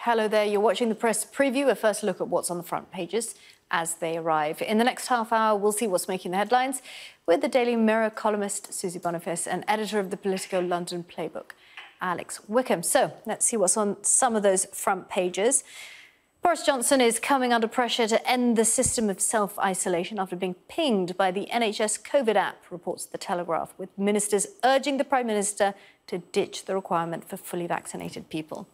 Hello there, you're watching the press preview, a first look at what's on the front pages as they arrive. In the next half hour, we'll see what's making the headlines with the Daily Mirror columnist Susie Boniface and editor of the Politico London Playbook, Alex Wickham. So let's see what's on some of those front pages. Boris Johnson is coming under pressure to end the system of self-isolation after being pinged by the NHS COVID app, reports The Telegraph, with ministers urging the Prime Minister to ditch the requirement for fully vaccinated people.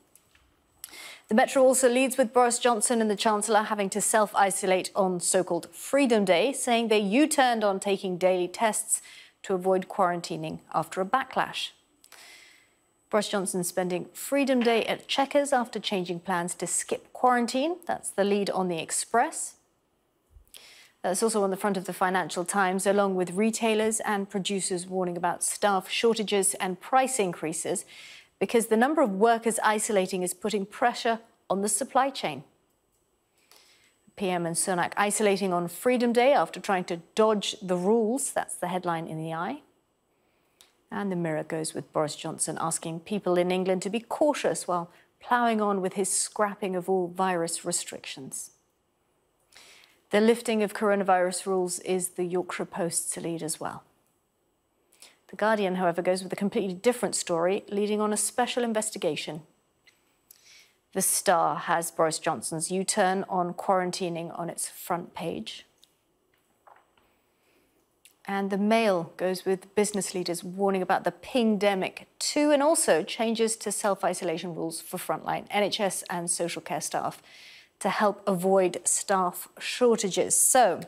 The Metro also leads with Boris Johnson and the Chancellor having to self-isolate on so-called Freedom Day, saying they U-turned on taking daily tests to avoid quarantining after a backlash. Boris Johnson spending Freedom Day at Chequers after changing plans to skip quarantine. That's the lead on the Express. That's also on the front of the Financial Times, along with retailers and producers warning about staff shortages and price increases, because the number of workers isolating is putting pressure on the supply chain. PM and Sunak isolating on Freedom Day after trying to dodge the rules. That's the headline in the Eye. And the Mirror goes with Boris Johnson asking people in England to be cautious while ploughing on with his scrapping of all virus restrictions. The lifting of coronavirus rules is the Yorkshire Post's lead as well. The Guardian, however, goes with a completely different story, leading on a special investigation. The Star has Boris Johnson's U-turn on quarantining on its front page. And the Mail goes with business leaders warning about the pingdemic too, and also changes to self-isolation rules for frontline NHS and social care staff to help avoid staff shortages. So,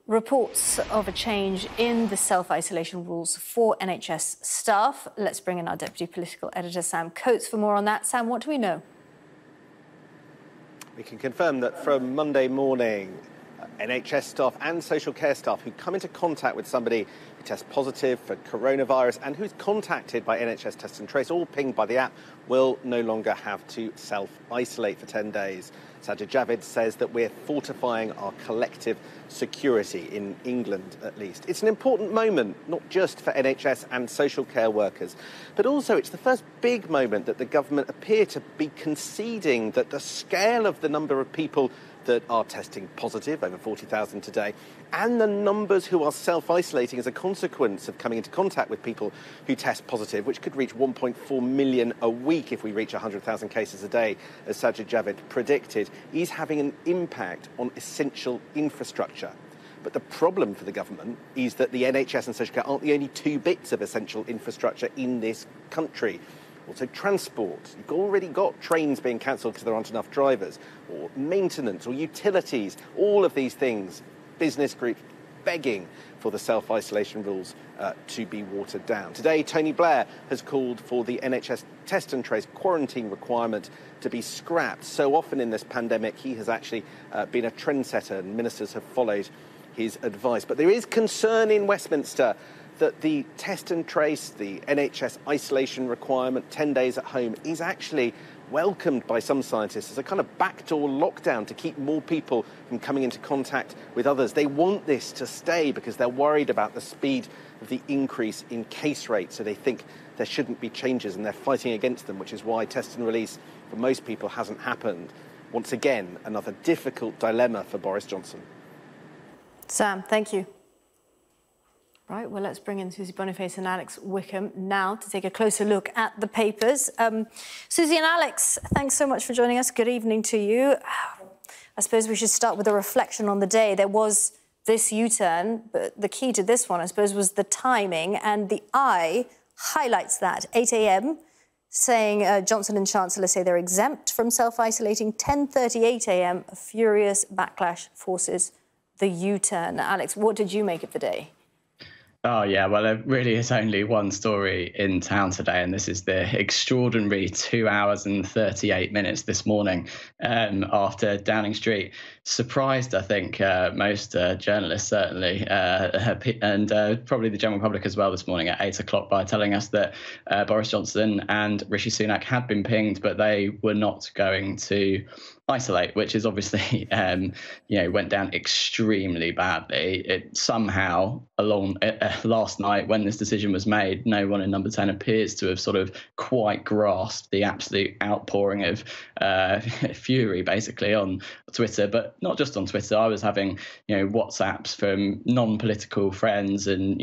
reports of a change in the self-isolation rules for NHS staff. Let's bring in our Deputy Political Editor, Sam Coates, for more on that. Sam, what do we know? We can confirm that from Monday morning, NHS staff and social care staff who come into contact with somebody who tests positive for coronavirus and who's contacted by NHS Test and Trace, all pinged by the app, will no longer have to self-isolate for 10 days. Sajid Javid says that we're fortifying our collective security in England, at least. It's an important moment, not just for NHS and social care workers, but also it's the first big moment that the government appear to be conceding that the scale of the number of people that are testing positive, over 40,000 today, and the numbers who are self-isolating as a consequence of coming into contact with people who test positive, which could reach 1.4 million a week if we reach 100,000 cases a day, as Sajid Javid predicted, is having an impact on essential infrastructure. But the problem for the government is that the NHS and social care aren't the only two bits of essential infrastructure in this country. Also transport. You've already got trains being cancelled because there aren't enough drivers, or maintenance, or utilities, all of these things. Business groups begging for the self-isolation rules to be watered down. Today, Tony Blair has called for the NHS Test and Trace quarantine requirement to be scrapped. So often in this pandemic, he has actually been a trendsetter, and ministers have followed his advice. But there is concern in Westminster that the test and trace, the NHS isolation requirement, 10 days at home, is actually welcomed by some scientists as a kind of backdoor lockdown to keep more people from coming into contact with others. They want this to stay because they're worried about the speed of the increase in case rates, so they think there shouldn't be changes and they're fighting against them, which is why test and release for most people hasn't happened. Once again, another difficult dilemma for Boris Johnson. Sam, thank you. Right, well, let's bring in Susie Boniface and Alex Wickham now to take a closer look at the papers. Susie and Alex, thanks so much for joining us. Good evening to you. I suppose we should start with a reflection on the day. There was this U-turn, but the key to this one, I suppose, was the timing, and the Eye highlights that. 8 a.m, saying Johnson and Chancellor say they're exempt from self-isolating. 10:38 a.m, a furious backlash forces the U-turn. Alex, what did you make of the day? Oh, yeah, well, there really is only one story in town today, and this is the extraordinary 2 hours and 38 minutes this morning after Downing Street surprised, I think, most journalists, certainly, and probably the general public as well this morning at 8 o'clock by telling us that Boris Johnson and Rishi Sunak had been pinged, but they were not going to isolate, which is obviously, went down extremely badly. It somehow, along last night when this decision was made, no one in Number 10 appears to have sort of quite grasped the absolute outpouring of fury, basically, on Twitter, but not just on Twitter. I was having, WhatsApps from non-political friends and,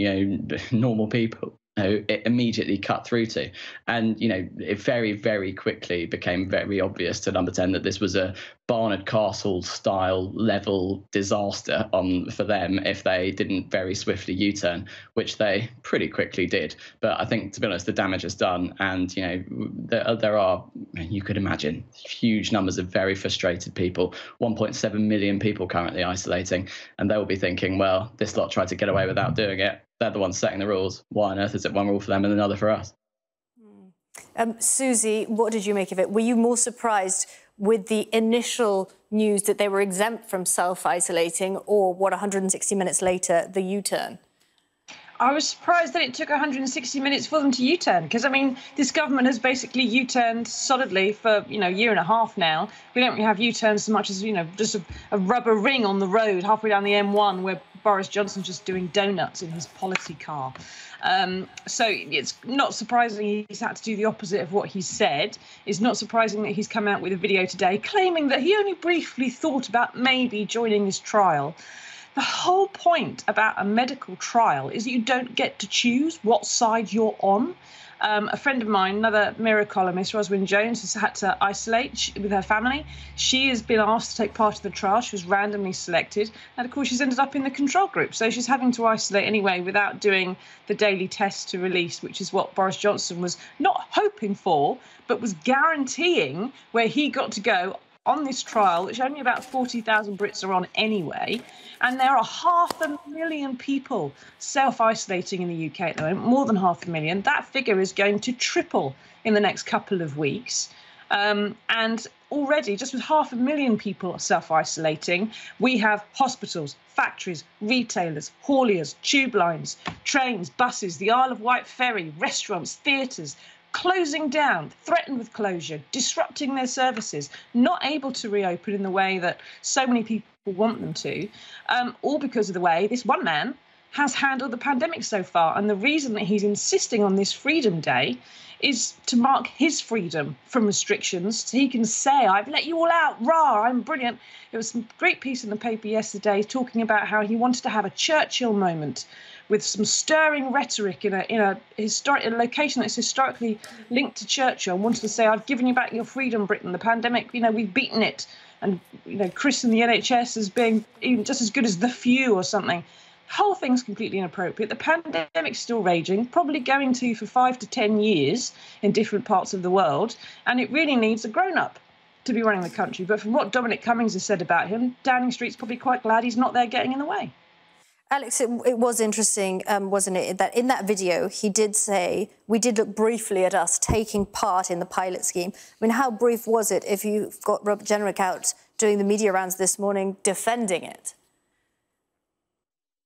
normal people who it immediately cut through to. And, it very, very quickly became very obvious to Number 10 that this was a Barnard Castle style level disaster for them if they didn't very swiftly U-turn, which they pretty quickly did. But I think, to be honest, the damage is done. And, there are, you could imagine, huge numbers of very frustrated people, 1.7 million people currently isolating. And they will be thinking, well, this lot tried to get away without doing it. They're the ones setting the rules. Why on earth is it one rule for them and another for us? Susie, what did you make of it? Were you more surprised with the initial news that they were exempt from self-isolating, or 160 minutes later, the U-turn? I was surprised that it took 160 minutes for them to U-turn, because, I mean, this government has basically U-turned solidly for, a year and a half now. We don't really have U-turns so much as, just a rubber ring on the road halfway down the M1 where Boris Johnson's just doing donuts in his policy car. So it's not surprising he's had to do the opposite of what he said. It's not surprising that he's come out with a video today claiming that he only briefly thought about maybe joining his trial. The whole point about a medical trial is that you don't get to choose what side you're on. A friend of mine, another Mirror columnist, Roswyn Jones, has had to isolate with her family. She has been asked to take part in the trial. She was randomly selected. And, of course, she's ended up in the control group. So she's having to isolate anyway without doing the daily test to release, which is what Boris Johnson was not hoping for, but was guaranteeing where he got to go on this trial, which only about 40,000 Brits are on anyway. And there are 500,000 people self-isolating in the UK at the moment, more than 500,000. That figure is going to triple in the next couple of weeks. And already, just with 500,000 people self-isolating, we have hospitals, factories, retailers, hauliers, tube lines, trains, buses, the Isle of Wight ferry, restaurants, theatres, closing down, threatened with closure, disrupting their services, not able to reopen in the way that so many people want them to, all because of the way this one man has handled the pandemic so far. And the reason that he's insisting on this Freedom Day is to mark his freedom from restrictions, so he can say, I've let you all out, rah, I'm brilliant. There was some great piece in the paper yesterday talking about how he wanted to have a Churchill moment with some stirring rhetoric in a location that's historically linked to Churchill, and wanted to say, I've given you back your freedom, Britain. The pandemic, we've beaten it. And, christen the NHS as being even just as good as the few or something. The whole thing's completely inappropriate. The pandemic's still raging, probably going to for 5 to 10 years in different parts of the world, and it really needs a grown-up to be running the country. But from what Dominic Cummings has said about him, Downing Street's probably quite glad he's not there getting in the way. Alex, it was interesting, wasn't it, that in that video he did say, we did look briefly at us taking part in the pilot scheme. I mean, how brief was it if you've got Robert Jenrick out doing the media rounds this morning defending it?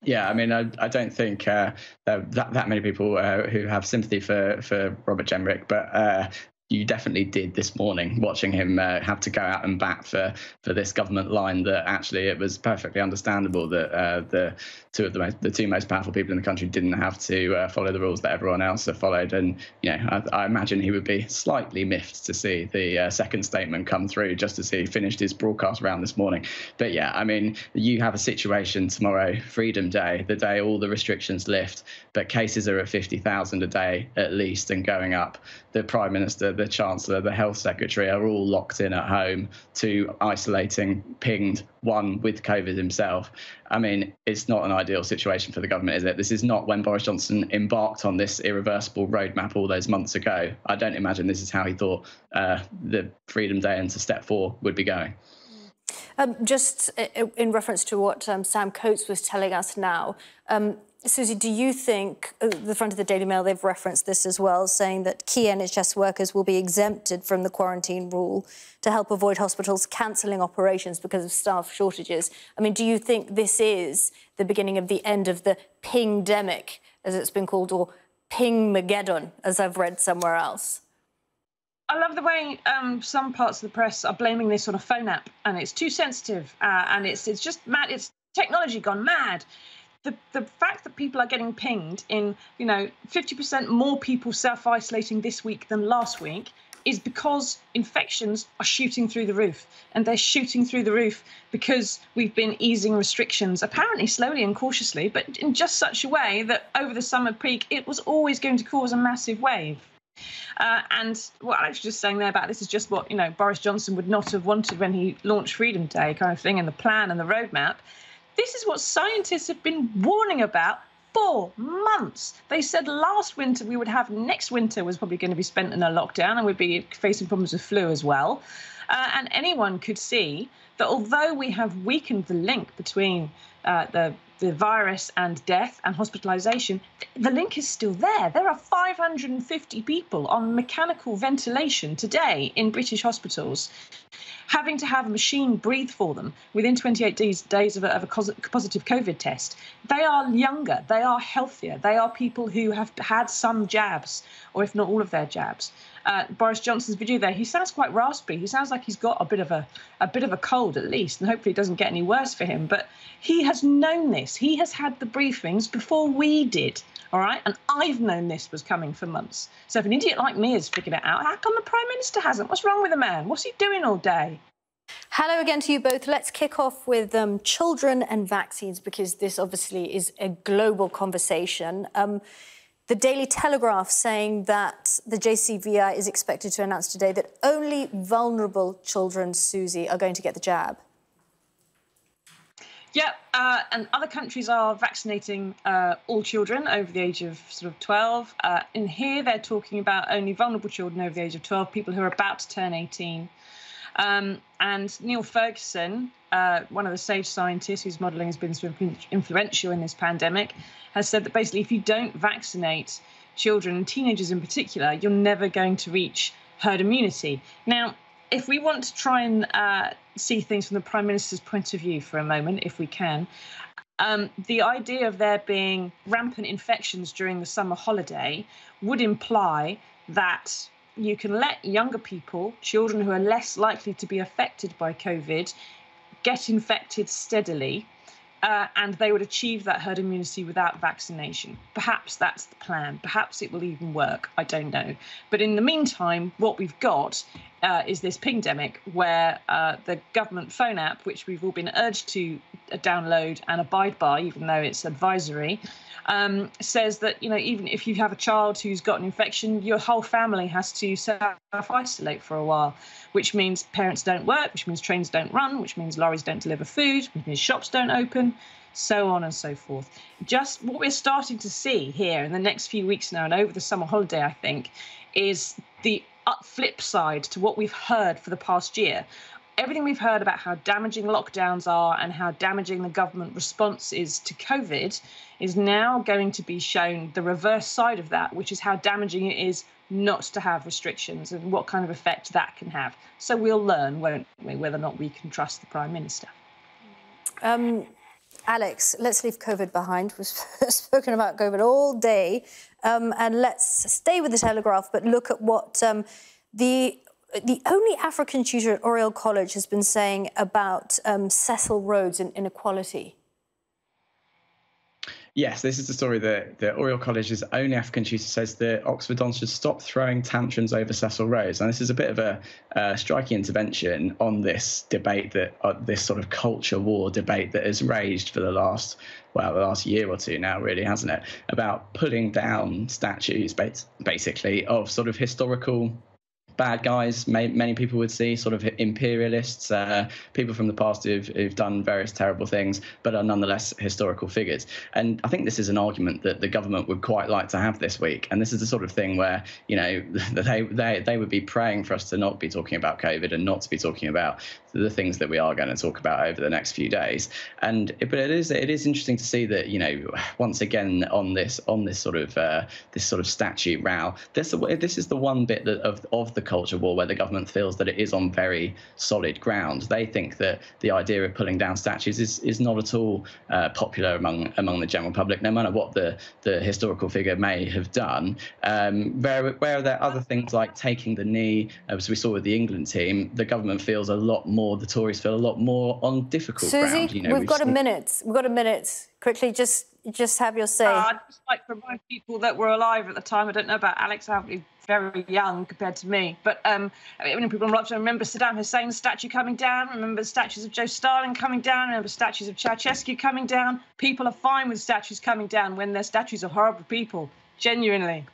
Yeah, I mean, I don't think there are that many people who have sympathy for Robert Jenrick, but you definitely did this morning, watching him have to go out and bat for this government line that actually it was perfectly understandable that the two most powerful people in the country didn't have to follow the rules that everyone else have followed. And, I imagine he would be slightly miffed to see the second statement come through just as he finished his broadcast round this morning. But yeah, I mean, you have a situation tomorrow, Freedom Day, the day all the restrictions lift, but cases are at 50,000 a day at least and going up. The Prime Minister, the Chancellor, the Health Secretary are all locked in at home, two isolating, pinged, one with COVID himself. I mean, it's not an ideal situation for the government, is it? This is not when Boris Johnson embarked on this irreversible roadmap all those months ago. I don't imagine this is how he thought the Freedom Day and to Step 4 would be going. Just in reference to what Sam Coates was telling us now, Susie, do you think, the front of the Daily Mail, they've referenced this as well, saying that key NHS workers will be exempted from the quarantine rule to help avoid hospitals cancelling operations because of staff shortages? I mean, do you think this is the beginning of the end of the ping-demic, as it's been called, or ping-mageddon, as I've read somewhere else? I love the way some parts of the press are blaming this on a phone app, and it's too sensitive, and it's just mad. It's technology gone mad. The fact that people are getting pinged in, 50% more people self-isolating this week than last week is because infections are shooting through the roof, and they're shooting through the roof because we've been easing restrictions, apparently slowly and cautiously, but in just such a way that over the summer peak, it was always going to cause a massive wave. And what Alex was just saying there about this is just what, Boris Johnson would not have wanted when he launched Freedom Day kind of thing, and the plan and the roadmap. This is what scientists have been warning about for months. They said last winter we would have, next winter was probably going to be spent in a lockdown, and we'd be facing problems with flu as well. And anyone could see that although we have weakened the link between the virus and death and hospitalisation, the link is still there. There are 550 people on mechanical ventilation today in British hospitals, having to have a machine breathe for them within 28 days of a positive COVID test. They are younger, they are healthier, they are people who have had some jabs, or if not all of their jabs. Boris Johnson's video there, he sounds quite raspy. He sounds like he's got a bit of a cold at least, and hopefully it doesn't get any worse for him. But he has known this. He has had the briefings before we did. All right. And I've known this was coming for months. So if an idiot like me has figured it out, how come the Prime Minister hasn't? What's wrong with the man? What's he doing all day? Hello again to you both. Let's kick off with children and vaccines, because this obviously is a global conversation. The Daily Telegraph saying that the JCVI is expected to announce today that only vulnerable children, Susie, are going to get the jab. Yeah, and other countries are vaccinating all children over the age of sort of 12. In here, they're talking about only vulnerable children over the age of 12, people who are about to turn 18. And Neil Ferguson, one of the SAGE scientists whose modelling has been sort of influential in this pandemic, has said that basically if you don't vaccinate children and teenagers in particular, you're never going to reach herd immunity. Now, if we want to try and see things from the Prime Minister's point of view for a moment, if we can, the idea of there being rampant infections during the summer holiday would imply that you can let younger people, children who are less likely to be affected by COVID, get infected steadily, and they would achieve that herd immunity without vaccination. Perhaps that's the plan. Perhaps it will even work. I don't know. But in the meantime, what we've got is this pingdemic where the government phone app, which we've all been urged to download and abide by, even though it's advisory, says that, even if you have a child who's got an infection, your whole family has to self-isolate for a while, which means parents don't work, which means trains don't run, which means lorries don't deliver food, which means shops don't open, so on and so forth. Just what we're starting to see here in the next few weeks now and over the summer holiday, I think, is the flip side to what we've heard for the past year. Everything we've heard about how damaging lockdowns are and how damaging the government response is to COVID is now going to be shown the reverse side of that, which is how damaging it is not to have restrictions and what kind of effect that can have. So we'll learn, won't we, whether or not we can trust the Prime Minister. Alex, let's leave COVID behind. We've spoken about COVID all day. And let's stay with the Telegraph, but look at what the only African tutor at Oriel College has been saying about Cecil Rhodes and inequality. Yes, this is the story that Oriel College's only African tutor says that Oxford Dons should stop throwing tantrums over Cecil Rhodes. And this is a bit of a striking intervention on this debate, that this sort of culture war debate that has raged for the last year or two now, really, hasn't it? About pulling down statues, basically, of sort of historical bad guys, many people would see, sort of imperialists, people from the past who've done various terrible things, but are nonetheless historical figures. And I think this is an argument that the government would quite like to have this week. And this is the sort of thing where, they would be praying for us to not be talking about COVID and not to be talking about the things that we are going to talk about over the next few days. But it is interesting to see that, once again on this sort of statute row, this is the one bit of the culture war, where the government feels that it is on very solid ground. They think that the idea of pulling down statues is not at all popular among the general public, no matter what the historical figure may have done. Where are there other things like taking the knee, as we saw with the England team, the government feels a lot more, the Tories feel a lot more on difficult ground. Susie, we've got a minute. We've got a minute. Quickly, just have your say. I'd just like to remind people that were alive at the time. I don't know about Alex, I'm very young compared to me. But people like to remember Saddam Hussein's statue coming down, remember statues of Joe Stalin coming down, remember statues of Ceausescu coming down. People are fine with statues coming down when they're statues of horrible people, genuinely.